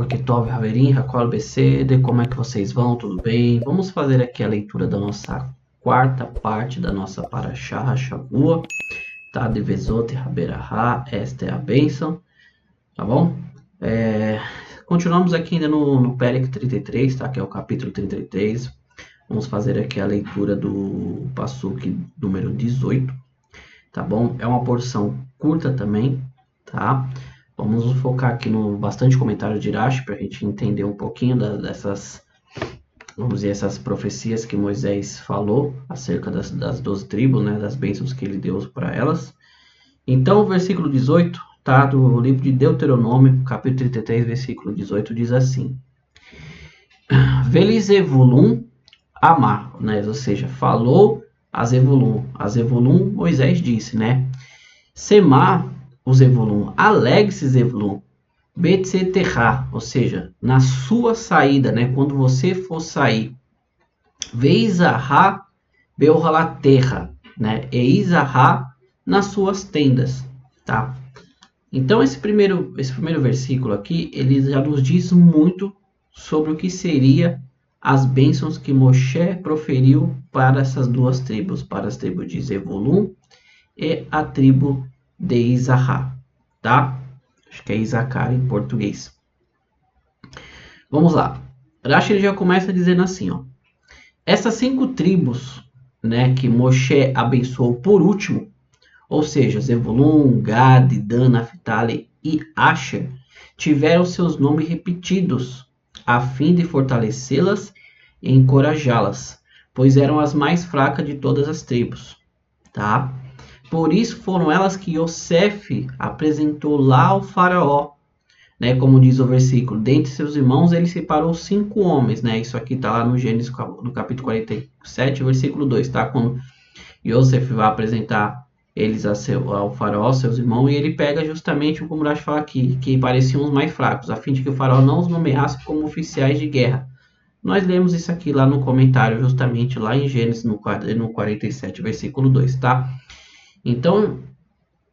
Boketov, Haverim, Hakol Becede, como é que vocês vão? Tudo bem? Vamos fazer aqui a leitura da nossa quarta parte da nossa Parashá Shavua, tá? De Vezot Haberahá, esta é a bênção, tá bom? Continuamos aqui ainda no Perek 33, tá? Que é o capítulo 33. Vamos fazer aqui a leitura do Pasuk número 18, tá bom? É uma porção curta também, tá? Vamos focar aqui no bastante comentário de Irache para a gente entender um pouquinho dessas, vamos dizer, essas profecias que Moisés falou acerca das 12 tribos, né, das bênçãos que ele deu para elas. Então, o versículo 18, tá, do livro de Deuteronômio, capítulo 33, versículo 18, diz assim: Velizevulum Amar, né, ou seja, falou a Zevulum, Moisés disse, né, Semar, o Zevulum, alegre-se Zevulum, Betseterra, ou seja, na sua saída, né, quando você for sair, Veizahá Beorhalaterra, né, Eizahá nas suas tendas, tá? Então esse primeiro versículo aqui, ele já nos diz muito sobre o que seria as bênçãos que Moshe proferiu para essas duas tribos, para as tribos de Zevulum e a tribo de Isahá, tá? Acho que é Isacar em português. Vamos lá. Rashi ele já começa dizendo assim, ó. Essas 5 tribos, né, que Moshe abençoou por último, ou seja, Zevulun, Gad, Dan, Naphtali e Asher, tiveram seus nomes repetidos, a fim de fortalecê-las e encorajá-las, pois eram as mais fracas de todas as tribos, tá? Por isso foram elas que Yosef apresentou lá ao faraó, né? Como diz o versículo, dentre seus irmãos ele separou 5 homens, né? Isso aqui está lá no Gênesis, no capítulo 47, versículo 2, tá? Quando Yosef vai apresentar eles ao faraó, seus irmãos, e ele pega justamente o que o Murash fala aqui, que pareciam os mais fracos, a fim de que o faraó não os nomeasse como oficiais de guerra. Nós lemos isso aqui lá no comentário, justamente lá em Gênesis, no 47, versículo 2, tá? Então,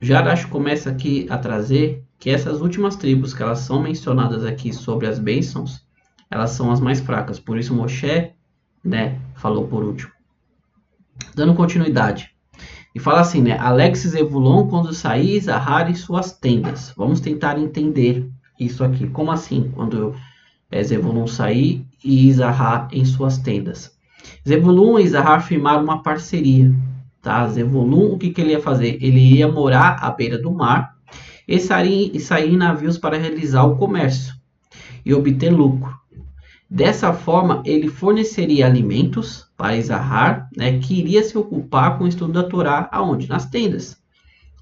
Jarash começa aqui a trazer que essas últimas tribos que elas são mencionadas aqui sobre as bênçãos, elas são as mais fracas. Por isso Moshe, né, falou por último. Dando continuidade. E fala assim, né? Alex Zevulon quando sair Zahar e suas tendas. Vamos tentar entender isso aqui. Como assim? Quando Zevulun sair e Zahar em suas tendas. Zevulun e Zahar firmaram uma parceria. Tá? Zevulun, o que ele ia fazer? Ele ia morar à beira do mar e sair em navios para realizar o comércio e obter lucro. Dessa forma, ele forneceria alimentos para Izahar, né, que iria se ocupar com o estudo da Torá, aonde? Nas tendas.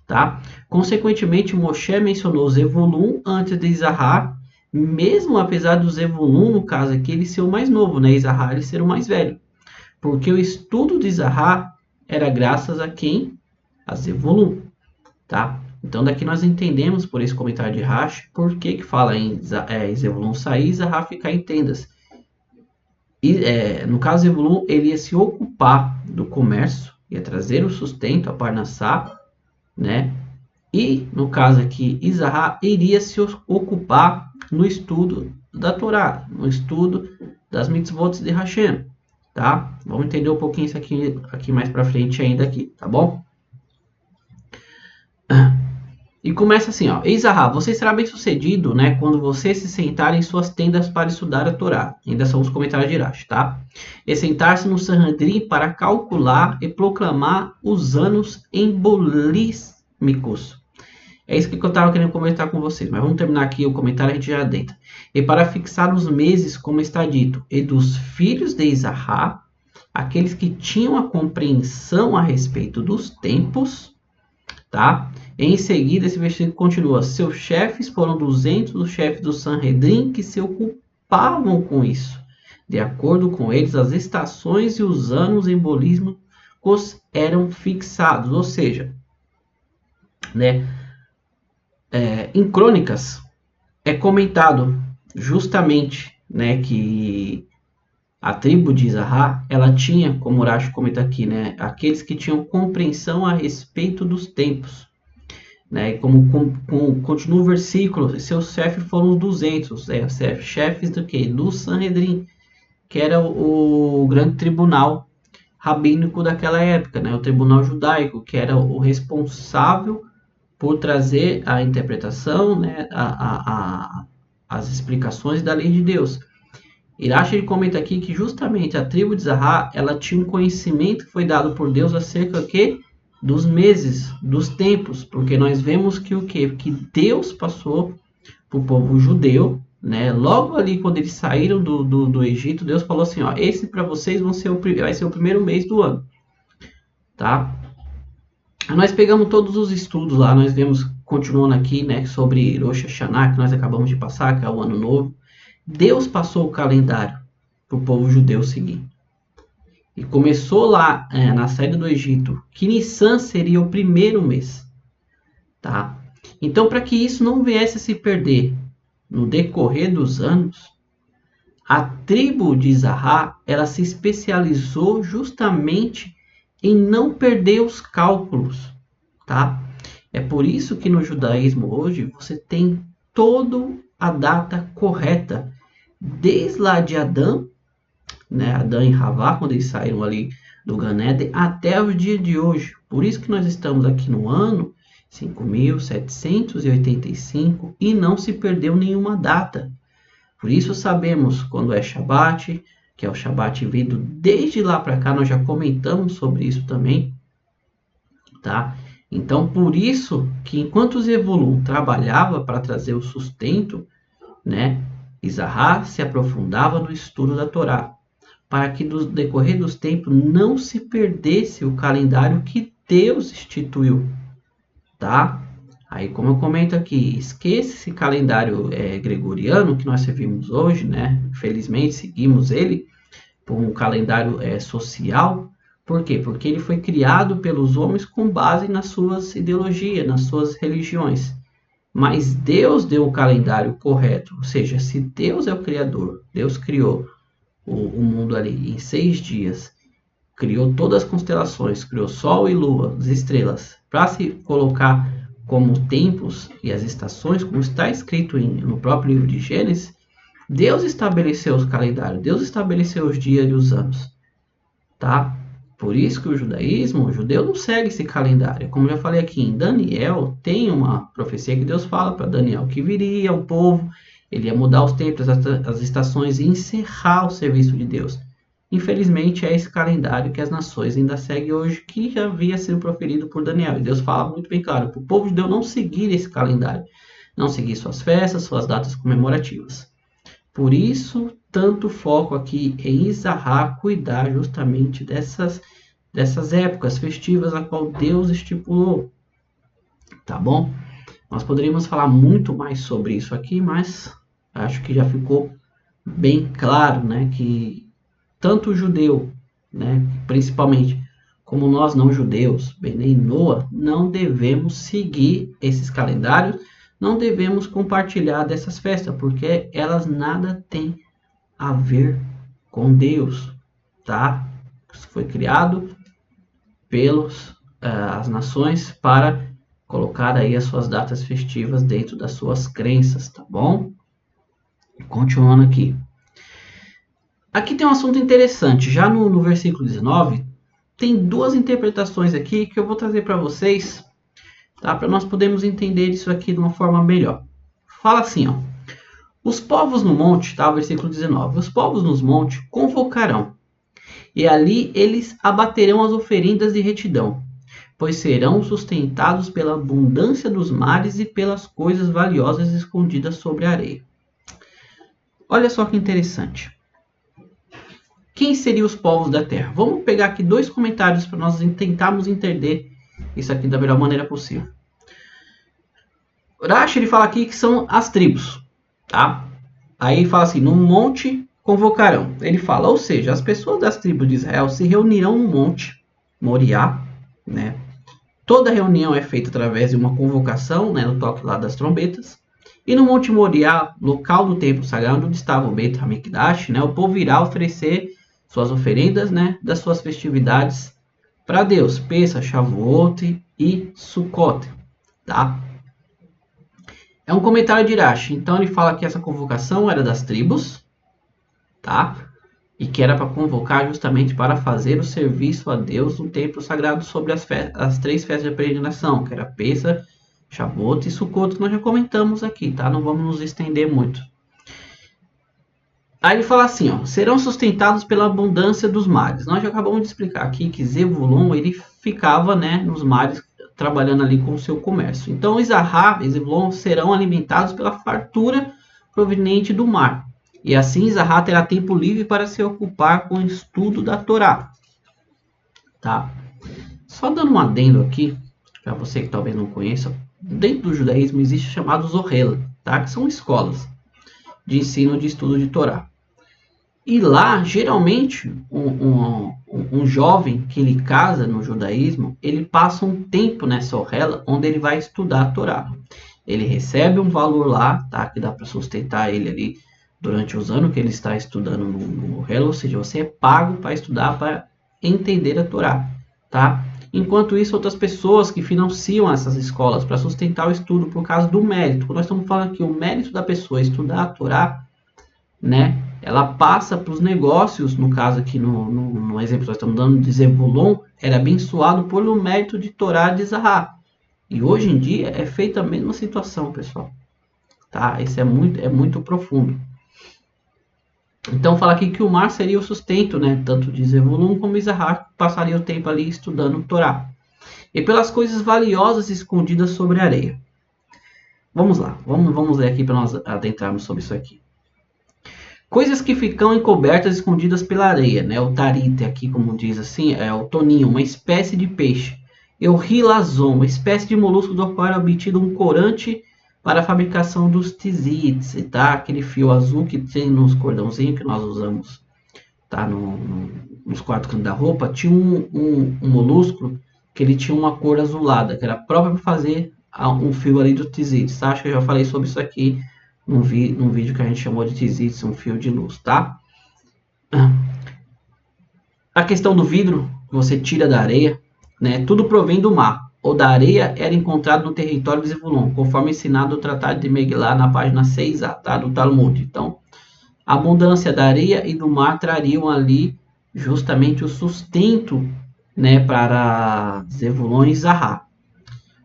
Tá? Consequentemente, Moshe mencionou Zevulun antes de Izahar, mesmo apesar do Zevulun, no caso aqui, ele ser o mais novo, né? Izahar ele ser o mais velho. Porque o estudo de Izahar era graças a quem? A Zevulun, tá? Então daqui nós entendemos por esse comentário de Rashi por que fala em Zevulun sair e Izahar ficar em tendas. E, no caso Zevulun, ele ia se ocupar do comércio, ia trazer o sustento, a Parnassá, né? E no caso aqui, Izahar iria se ocupar no estudo da Torá, no estudo das mitzvot de Hashem, tá? Vamos entender um pouquinho isso aqui mais para frente ainda aqui, tá bom? E começa assim, ó. Izahar, você será bem sucedido, né, quando você se sentar em suas tendas para estudar a Torá. Ainda são os comentários de Irache, tá? E sentar-se no Sanhedrin para calcular e proclamar os anos embolísmicos. É isso que eu estava querendo comentar com vocês, mas vamos terminar aqui o comentário, a gente já adentra. E para fixar os meses, como está dito, e dos filhos de Izahar, aqueles que tinham a compreensão a respeito dos tempos, tá? Em seguida, esse versículo continua. Seus chefes foram 200 dos chefes do Sanhedrin que se ocupavam com isso. De acordo com eles, as estações e os anos embolísmicos eram fixados. Ou seja, né, em Crônicas é comentado justamente, né, que a tribo de Izahar, ela tinha, como Urash comenta aqui, né, aqueles que tinham compreensão a respeito dos tempos. né? E como continua o versículo, seus chefes foram os 200, chefes do quê? Do Sanhedrin, que era o grande tribunal rabínico daquela época, né? O tribunal judaico, que era o responsável por trazer a interpretação, né? As explicações da lei de Deus. Irache ele comenta aqui que justamente a tribo de Zahá, ela tinha um conhecimento que foi dado por Deus acerca que dos meses, dos tempos, porque nós vemos que o quê? Que Deus passou para o povo judeu, né? Logo ali quando eles saíram do Egito, Deus falou assim, ó, esse para vocês vai ser o primeiro mês do ano, tá? Nós pegamos todos os estudos lá, nós vemos, continuando aqui, né, sobre Rosh Hashanah, que nós acabamos de passar, que é o ano novo. Deus passou o calendário para o povo judeu seguir. E começou lá na saída do Egito, que Nissan seria o primeiro mês, tá? Então, para que isso não viesse a se perder no decorrer dos anos, a tribo de Zahá, ela se especializou justamente em não perder os cálculos, tá? É por isso que no judaísmo hoje você tem toda a data correta, desde lá de Adão, né, Adão e Havá, quando eles saíram ali do Gan Eden, até o dia de hoje. Por isso que nós estamos aqui no ano 5.785 e não se perdeu nenhuma data. Por isso sabemos quando é Shabat, que é o Shabat vindo desde lá para cá, nós já comentamos sobre isso também, tá? Então, por isso que enquanto Zevulun trabalhava para trazer o sustento, né, Isahá se aprofundava no estudo da Torá, para que no decorrer dos tempos não se perdesse o calendário que Deus instituiu, tá? Aí, como eu comento aqui, esqueça esse calendário gregoriano que nós servimos hoje, né? Infelizmente, seguimos ele por um calendário social. Por quê? Porque ele foi criado pelos homens com base nas suas ideologias, nas suas religiões. Mas Deus deu o calendário correto, ou seja, se Deus é o Criador, Deus criou o mundo ali em 6 dias, criou todas as constelações, criou Sol e Lua, as estrelas, para se colocar como tempos e as estações, como está escrito no próprio livro de Gênesis, Deus estabeleceu os calendários, Deus estabeleceu os dias e os anos, tá? Por isso que o judeu não segue esse calendário. Como eu já falei aqui, em Daniel tem uma profecia que Deus fala para Daniel que viria o povo, ele ia mudar os tempos, as estações e encerrar o serviço de Deus. Infelizmente é esse calendário que as nações ainda seguem hoje, que já havia sido proferido por Daniel. E Deus fala muito bem claro para o povo judeu não seguir esse calendário, não seguir suas festas, suas datas comemorativas. Por isso, tanto foco aqui em Isahá cuidar justamente dessas épocas festivas a qual Deus estipulou, tá bom? Nós poderíamos falar muito mais sobre isso aqui, mas acho que já ficou bem claro, né, que tanto o judeu, né, principalmente, como nós não judeus, Benei Noa, não devemos seguir esses calendários, não devemos compartilhar dessas festas, porque elas nada têm a ver com Deus, tá? Isso foi criado pelas as nações para colocar aí as suas datas festivas dentro das suas crenças, tá bom? Continuando aqui. Aqui tem um assunto interessante, já no versículo 19, tem duas interpretações aqui que eu vou trazer para vocês, tá? Para nós podermos entender isso aqui de uma forma melhor. Fala assim, ó. Os povos no monte, tá? Versículo 19. Os povos nos montes convocarão, e ali eles abaterão as oferendas de retidão, pois serão sustentados pela abundância dos mares e pelas coisas valiosas escondidas sobre a areia. Olha só que interessante. Quem seriam os povos da terra? Vamos pegar aqui 2 comentários para nós tentarmos entender isso aqui da melhor maneira possível. Rashi ele fala aqui que são as tribos, tá? Aí fala assim, no monte convocarão. Ele fala, ou seja, as pessoas das tribos de Israel se reunirão no monte Moriá, né? Toda reunião é feita através de uma convocação, né, no toque lá das trombetas. E no monte Moriá, local do templo sagrado onde estava o Beit HaMikdash, né, o povo irá oferecer suas oferendas, né, das suas festividades para Deus, Pesach, Shavuot e Sukkot. tá? É um comentário de Irache. Então ele fala que essa convocação era das tribos, tá? E que era para convocar justamente para fazer o serviço a Deus no templo sagrado sobre as 3 festas de peregrinação, que era Pessa, Shavuot e Sukkot, que nós já comentamos aqui, tá? Não vamos nos estender muito. Aí ele fala assim, ó, serão sustentados pela abundância dos mares. Nós já acabamos de explicar aqui que Zebulon, ele ficava, né, nos mares, trabalhando ali com o seu comércio. Então, Isahá e Zebulon serão alimentados pela fartura proveniente do mar. E assim, Isahá terá tempo livre para se ocupar com o estudo da Torá. Tá? Só dando um adendo aqui, para você que talvez não conheça, dentro do judaísmo existe chamados Ohel, tá? Que são escolas de ensino de estudo de Torá. E lá, geralmente, um jovem que ele casa no judaísmo, ele passa um tempo nessa orrela onde ele vai estudar a Torá. Ele recebe um valor lá, tá? Que dá para sustentar ele ali durante os anos que ele está estudando no orrela, ou seja, você é pago para estudar, para entender a Torá, tá? Enquanto isso, outras pessoas que financiam essas escolas para sustentar o estudo por causa do mérito. Quando nós estamos falando aqui, o mérito da pessoa estudar a Torá, né? Ela passa para os negócios, no caso aqui no exemplo que nós estamos dando de Zebulon, era abençoado pelo mérito de Torá de Isahá. E hoje em dia é feita a mesma situação, pessoal. Tá? Isso é muito profundo. Então fala aqui que o mar seria o sustento, né? Tanto de Zebulon como Isahá, que passaria o tempo ali estudando Torá. E pelas coisas valiosas escondidas sobre a areia. Vamos lá, vamos ler aqui para nós adentrarmos sobre isso aqui. Coisas que ficam encobertas, escondidas pela areia, né? O tarite aqui, como diz assim, é o toninho, uma espécie de peixe. E o rilazon, uma espécie de molusco do qual era obtido um corante para a fabricação dos tzitzit, tá? Aquele fio azul que tem nos cordãozinhos que nós usamos, tá? Nos 4 cantos da roupa, tinha um molusco que ele tinha uma cor azulada, que era própria para fazer um fio ali do tzitzit, tá? Acho que eu já falei sobre isso aqui num vídeo que a gente chamou de tzitzit, um fio de luz, tá? A questão do vidro, que você tira da areia, né? Tudo provém do mar, ou da areia era encontrado no território de Zebulon, conforme ensinado no Tratado de Megillah, na página 6a, tá? Do Talmud. Então, a abundância da areia e do mar trariam ali justamente o sustento, né, para Zebulon e Isahá.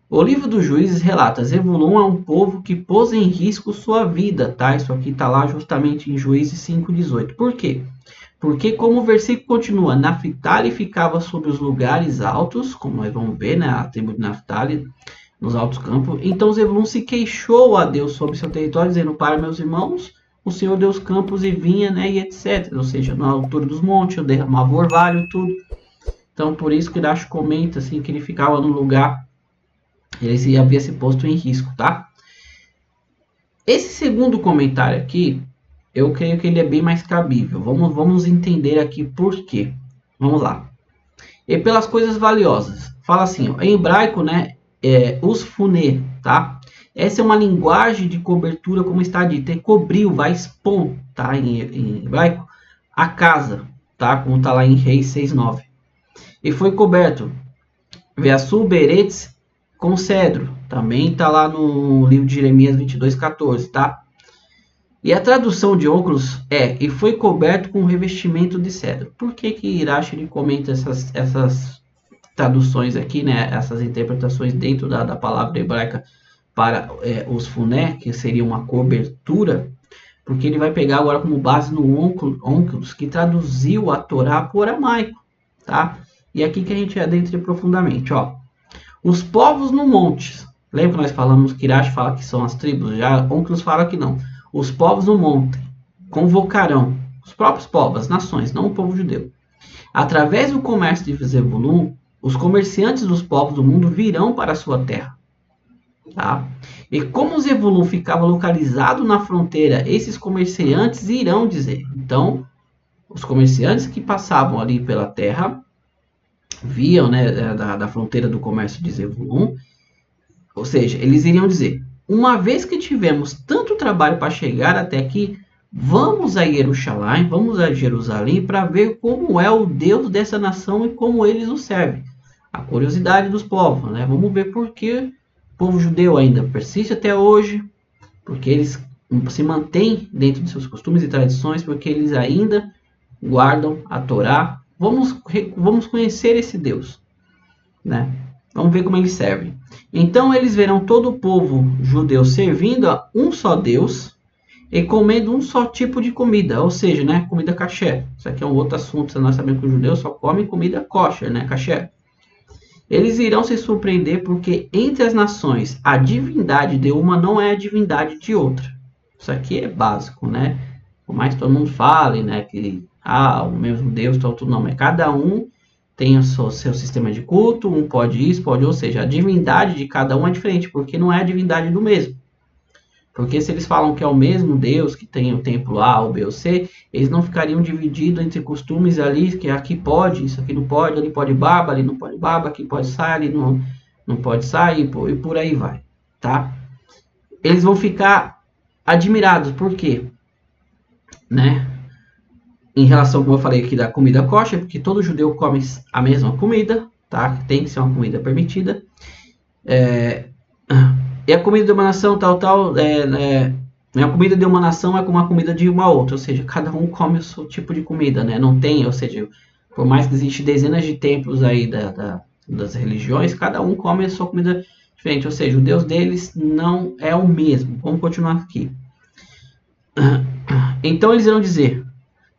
O livro dos Juízes relata: Zebulon é um povo que pôs em risco sua vida, tá? Isso aqui está lá justamente em Juízes 5:18. Por quê? Porque, como o versículo continua, Naftali ficava sobre os lugares altos, como nós vamos ver, né? A tribo de Naftali, nos altos campos. Então Zebulon se queixou a Deus sobre seu território, dizendo: para meus irmãos, o Senhor deu os campos e vinha, né? E etc. Ou seja, na altura dos montes, eu derramava o orvalho e tudo. Então, por isso que Irache comenta assim, que ele ficava no lugar. Ele havia se posto em risco, tá? Esse segundo comentário aqui, eu creio que ele é bem mais cabível. Vamos entender aqui por quê. Vamos lá. E pelas coisas valiosas. Fala assim, ó, em hebraico, né? Os funé, tá? Essa é uma linguagem de cobertura, como está dito. E cobriu, vai expor, tá? Em hebraico, a casa, tá? Como está lá em Reis 6:9. E foi coberto. Veasu beretz, com cedro, também está lá no livro de Jeremias 22:14, tá? E a tradução de óculos é: e foi coberto com revestimento de cedro. Por que que Irache ele comenta essas traduções aqui, né? Essas interpretações dentro da palavra hebraica para os funé, que seria uma cobertura? Porque ele vai pegar agora como base no óculos, que traduziu a Torá para o aramaico, tá? E aqui que a gente adentra profundamente, ó. Os povos no monte. Lembra que nós falamos que Irache fala que são as tribos? Já Onkelos fala que não. Os povos no monte convocarão os próprios povos, as nações, não o povo judeu. Através do comércio de Zebulun, os comerciantes dos povos do mundo virão para a sua terra. Tá? E como Zebulun ficava localizado na fronteira, esses comerciantes irão dizer. Então, os comerciantes que passavam ali pela terra viam, né, da fronteira do comércio de Zebulun, ou seja, eles iriam dizer: uma vez que tivemos tanto trabalho para chegar até aqui, vamos a Jerusalém, vamos a Jerusalém para ver como é o Deus dessa nação e como eles o servem. A curiosidade dos povos, né? Vamos ver por que O povo judeu ainda persiste até hoje, porque eles se mantêm dentro de seus costumes e tradições, porque eles ainda guardam a Torá. Vamos conhecer esse Deus, né? Vamos ver como ele serve. Então eles verão todo o povo judeu servindo a um só Deus e comendo um só tipo de comida, ou seja, né, comida kasher. Isso aqui é um outro assunto, nós sabemos que os judeus só comem comida kosher, né, kasher. Eles irão se surpreender porque entre as nações a divindade de uma não é a divindade de outra. Isso aqui é básico, né? Por mais que todo mundo fale, né, que o mesmo Deus, tudo não, mas cada um tem o seu sistema de culto, um pode isso, pode, ou seja, a divindade de cada um é diferente, porque não é a divindade do mesmo. Porque se eles falam que é o mesmo Deus, que tem o templo A, o B ou C, eles não ficariam divididos entre costumes ali, que aqui pode, isso aqui não pode, ali pode barba, ali não pode barba, aqui pode sair, ali não pode sair, e por aí vai, tá? Eles vão ficar admirados, por quê? Né? Em relação, como eu falei aqui, da comida kosher, porque todo judeu come a mesma comida, tá? Tem que ser uma comida permitida. E a comida de uma nação, a comida de uma nação é como a comida de uma outra, ou seja, cada um come o seu tipo de comida, né? Não tem, ou seja, por mais que existem dezenas de templos aí das religiões, cada um come a sua comida diferente, ou seja, o Deus deles não é o mesmo. Vamos continuar aqui. Então eles irão dizer: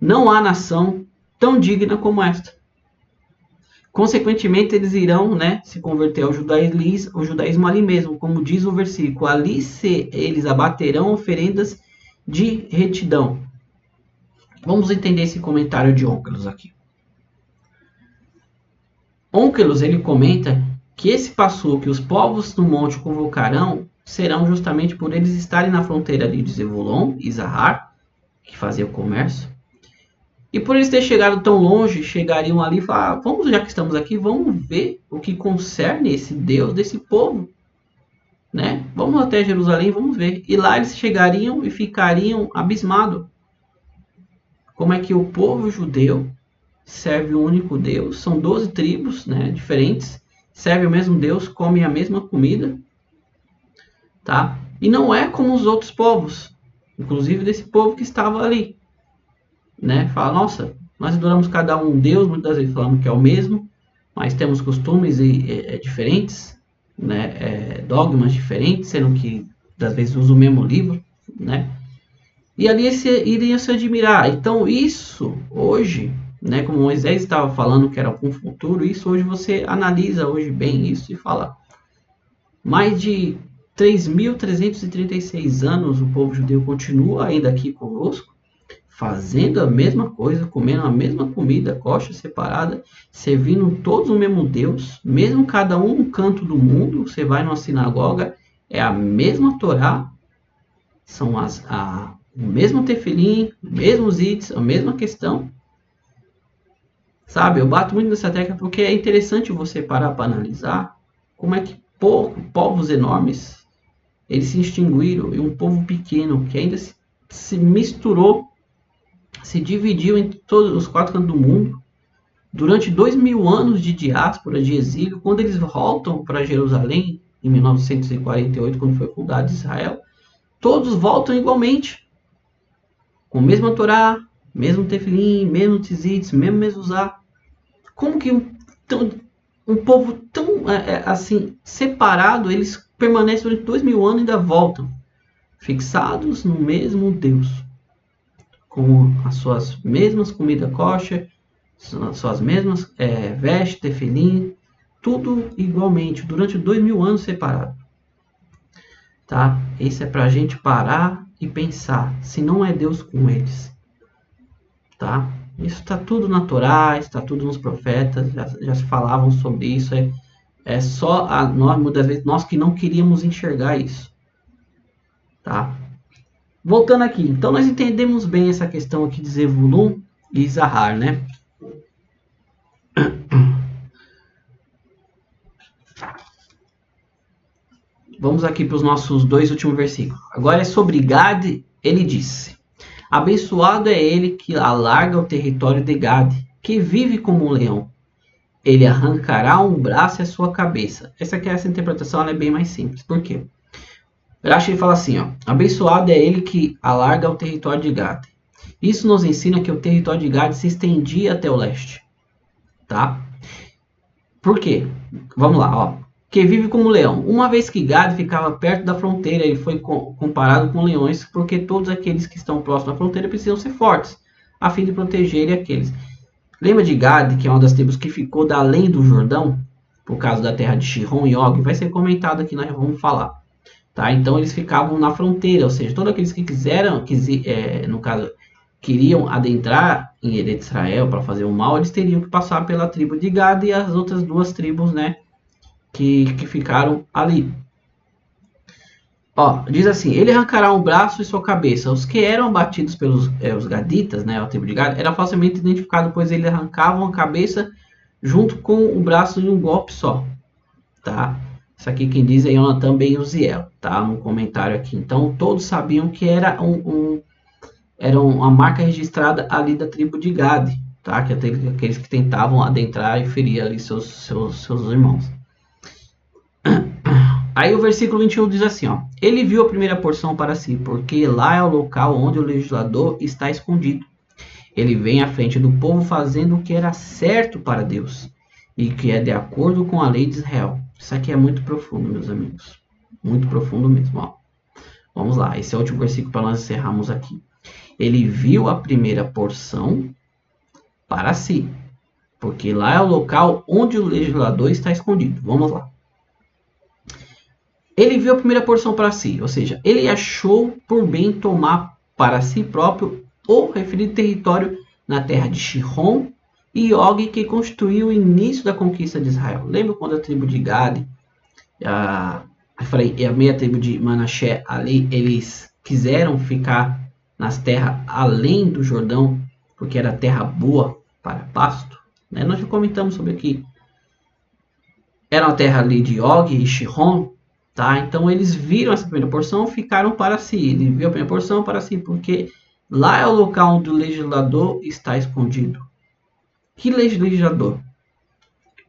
não há nação tão digna como esta. Consequentemente, eles irão, né, se converter ao judaísmo ali mesmo, como diz o versículo. Ali eles abaterão oferendas de retidão. Vamos entender esse comentário de Onkelos aqui. Onkelos, ele comenta que esse passo que os povos do monte convocarão serão justamente por eles estarem na fronteira ali de Zebulon e Zahar, que fazia o comércio. E por eles terem chegado tão longe, chegariam ali e falaram: vamos, já que estamos aqui, vamos ver o que concerne esse Deus desse povo, né? Vamos até Jerusalém, vamos ver. E lá eles chegariam e ficariam abismados. Como é que o povo judeu serve o único Deus? São 12 tribos, né, diferentes, serve o mesmo Deus, come a mesma comida, tá? E não é como os outros povos, inclusive desse povo que estava ali. Né? Fala, nossa, nós adoramos cada um Deus, muitas vezes falamos que é o mesmo, mas temos costumes diferentes, né? Dogmas diferentes, sendo que às vezes usa o mesmo livro, né? E ali iriam se admirar. Então isso hoje, né, como Moisés estava falando que era para um futuro, isso hoje você analisa hoje bem isso e fala: mais de 3.336 anos o povo judeu continua ainda aqui conosco, fazendo a mesma coisa, comendo a mesma comida, kosher separada, servindo todos o mesmo Deus, mesmo cada um no canto do mundo. Você vai numa sinagoga, é a mesma Torá, são o mesmo tefilim, mesmos itens, a mesma questão. Sabe, eu bato muito nessa tecla porque é interessante você parar para analisar como é que povos enormes eles se extinguiram e um povo pequeno que ainda se misturou, se dividiu em todos os 4 cantos do mundo durante 2000 anos de diáspora, de exílio. Quando eles voltam para Jerusalém em 1948, quando foi fundado Israel, todos voltam igualmente, com a mesma Torá, mesmo tefilim, mesmo tzitzit, mesmo mezuzá. Como que um povo tão assim separado, eles permanecem durante 2000 anos e ainda voltam fixados no mesmo Deus, com as suas mesmas comidas kosher, suas mesmas vestes, tefilim, tudo igualmente, durante 2000 anos separado. Tá? Isso é para a gente parar e pensar, se não é Deus com eles. Tá? Isso está tudo na Torá, está tudo nos profetas, já se falavam sobre isso. É só nós, muitas vezes, nós que não queríamos enxergar isso. Tá? Voltando aqui, então nós entendemos bem essa questão aqui de Zebulun e Zahar, né? Vamos aqui para os nossos 2 últimos versículos. Agora é sobre Gad, ele disse: abençoado é ele que alarga o território de Gad, que vive como um leão. ele arrancará um braço e a sua cabeça. Essa interpretação ela é bem mais simples. Por quê? Rashi ele fala assim, ó, abençoado é ele que alarga o território de Gade. Isso nos ensina que o território de Gade se estendia até o leste. Tá? Por quê? Vamos lá, ó. Que vive como leão. Uma vez que Gade ficava perto da fronteira, ele foi comparado com leões, porque todos aqueles que estão próximos da fronteira precisam ser fortes, a fim de protegerem aqueles. Lembra de Gade, que é uma das tribos que ficou da além do Jordão, por causa da terra de Shihon e Og? Vai ser comentado aqui, nós vamos falar. Tá? Então eles ficavam na fronteira, ou seja, todos aqueles que no caso, queriam adentrar em Eretz Israel para fazer o mal, eles teriam que passar pela tribo de Gade e as outras duas tribos, né, que ficaram ali. Ó, diz assim, ele arrancará um braço e sua cabeça. Os que eram batidos pelos os gaditas, né, a tribo de Gade, era facilmente identificado, pois eles arrancavam a cabeça junto com o braço em um golpe só. Tá? Isso aqui quem diz é Yonatan Ben Uziel, tá? No comentário aqui. Então todos sabiam que era uma marca registrada ali da tribo de Gade, tá? Que aqueles que tentavam adentrar e ferir ali seus irmãos. Aí o versículo 21 diz assim, ó, ele viu a primeira porção para si, porque lá é o local onde o legislador está escondido. Ele vem à frente do povo fazendo o que era certo para Deus e que é de acordo com a lei de Israel. Isso aqui é muito profundo, meus amigos. Muito profundo mesmo. Ó. Vamos lá, esse é o último versículo para nós encerrarmos aqui. Ele viu a primeira porção para si, porque lá é o local onde o legislador está escondido. Vamos lá. Ele viu a primeira porção para si, ou seja, ele achou por bem tomar para si próprio o referido território na terra de Shihon e Og, que constituiu o início da conquista de Israel. Lembra quando a tribo de Gade e a meia tribo de Manassés ali, eles quiseram ficar nas terras além do Jordão, porque era terra boa para pasto? Né? Nós já comentamos sobre aqui. Era uma terra ali de Og e Shihon, tá? Então eles viram essa primeira porção, ficaram para si. Ele viu a primeira porção para si, porque lá é o local onde o legislador está escondido. Que legislador?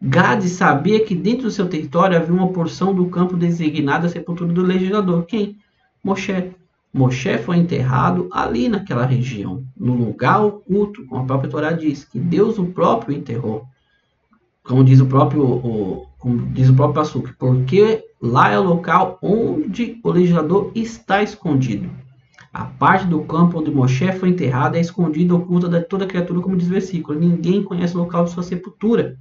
Gade sabia que dentro do seu território havia uma porção do campo designada à sepultura do legislador. Quem? Moshe. Moshe foi enterrado ali naquela região, no lugar oculto, como a própria Torá diz, que Deus o próprio enterrou. Como diz o próprio Passuque, porque lá é o local onde o legislador está escondido. A parte do campo onde Moshe foi enterrado é escondida, oculta de toda criatura, como diz o versículo. Ninguém conhece o local de sua sepultura.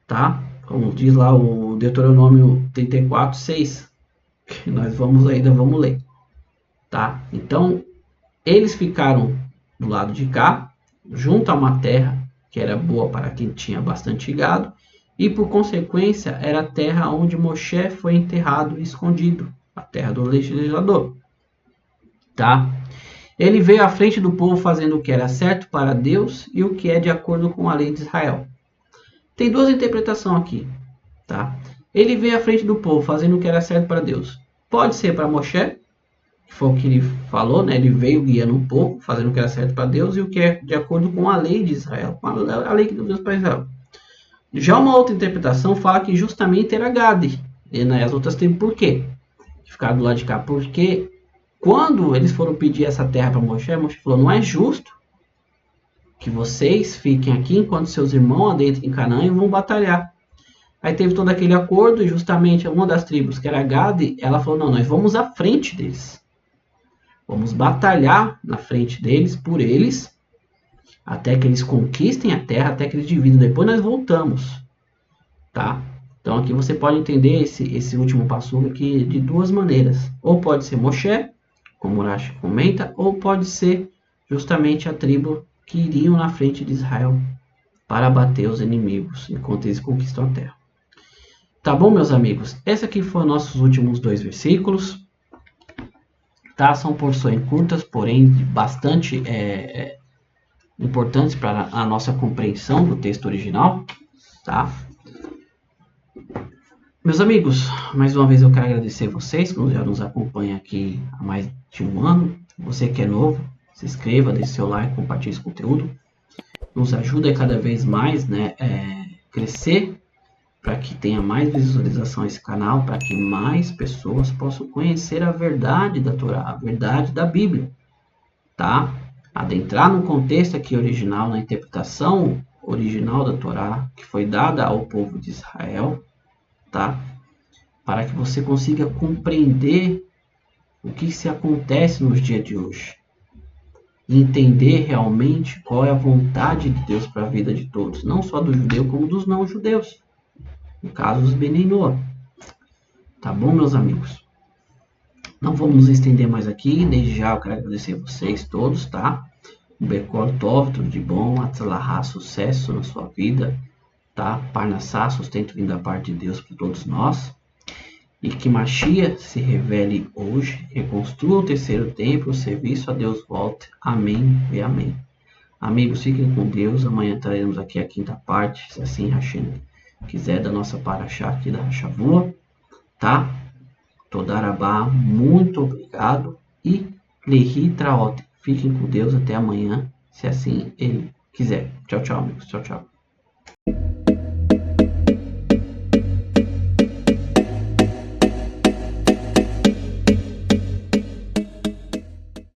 Tá? Como diz lá o Deuteronômio 34, 6. Que nós vamos ler. Tá? Então, eles ficaram do lado de cá, junto a uma terra que era boa para quem tinha bastante gado, e por consequência era a terra onde Moshe foi enterrado e escondido, a terra do legislador. Tá? Ele veio à frente do povo fazendo o que era certo para Deus e o que é de acordo com a lei de Israel. Tem duas interpretações aqui. Tá? Ele veio à frente do povo fazendo o que era certo para Deus. Pode ser para Moshe, que foi o que ele falou, né? Ele veio guiando um povo, fazendo o que era certo para Deus e o que é de acordo com a lei de Israel, com a lei que deu Deus para Israel. Já uma outra interpretação fala que justamente era Gade, e as outras tribos, por quê? Ficaram do lado de cá, porque quando eles foram pedir essa terra para Moshe, Moshe falou, não é justo que vocês fiquem aqui enquanto seus irmãos adentrem em Canaã e vão batalhar. Aí teve todo aquele acordo e justamente uma das tribos, que era Gade, ela falou, não, nós vamos à frente deles. Vamos batalhar na frente deles, por eles, até que eles conquistem a terra, até que eles dividam. Depois nós voltamos. Tá? Então aqui você pode entender esse último passo aqui de duas maneiras. Ou pode ser Moshe, como Rashi comenta, ou pode ser justamente a tribo que iriam na frente de Israel para bater os inimigos enquanto eles conquistam a terra. Tá bom, meus amigos? Esses aqui foram nossos últimos 2 versículos. Tá? São porções curtas, porém bastante importantes para a nossa compreensão do texto original. Tá? Meus amigos, mais uma vez eu quero agradecer vocês que já nos acompanham aqui há mais de um ano. Você que é novo, se inscreva, deixe seu like, compartilhe esse conteúdo. Nos ajuda cada vez mais, né, crescer, para que tenha mais visualização esse canal, para que mais pessoas possam conhecer a verdade da Torá, a verdade da Bíblia, tá? Adentrar no contexto aqui original, na interpretação original da Torá, que foi dada ao povo de Israel, tá? Para que você consiga compreender o que se acontece nos dias de hoje. E entender realmente qual é a vontade de Deus para a vida de todos, não só do judeu, como dos não-judeus. No caso dos Beninoa. Tá bom, meus amigos? Não vamos nos estender mais aqui. Desde já eu quero agradecer a vocês todos, tá? Um Bekor Tov, tudo de bom. Atzlahá, sucesso na sua vida, tá? Parnassá, sustento vindo da parte de Deus para todos nós. E que Mashiach se revele hoje, reconstrua o terceiro templo, o serviço a Deus volte. Amém e amém. Amigos, fiquem com Deus. Amanhã traremos aqui a quinta parte, se assim Hashem quiser, da nossa paraxá aqui da Shavua, tá? Todarabá, muito obrigado e Lehi Traot. Fiquem com Deus até amanhã, se assim Ele quiser. Tchau, tchau, amigos. Tchau, tchau.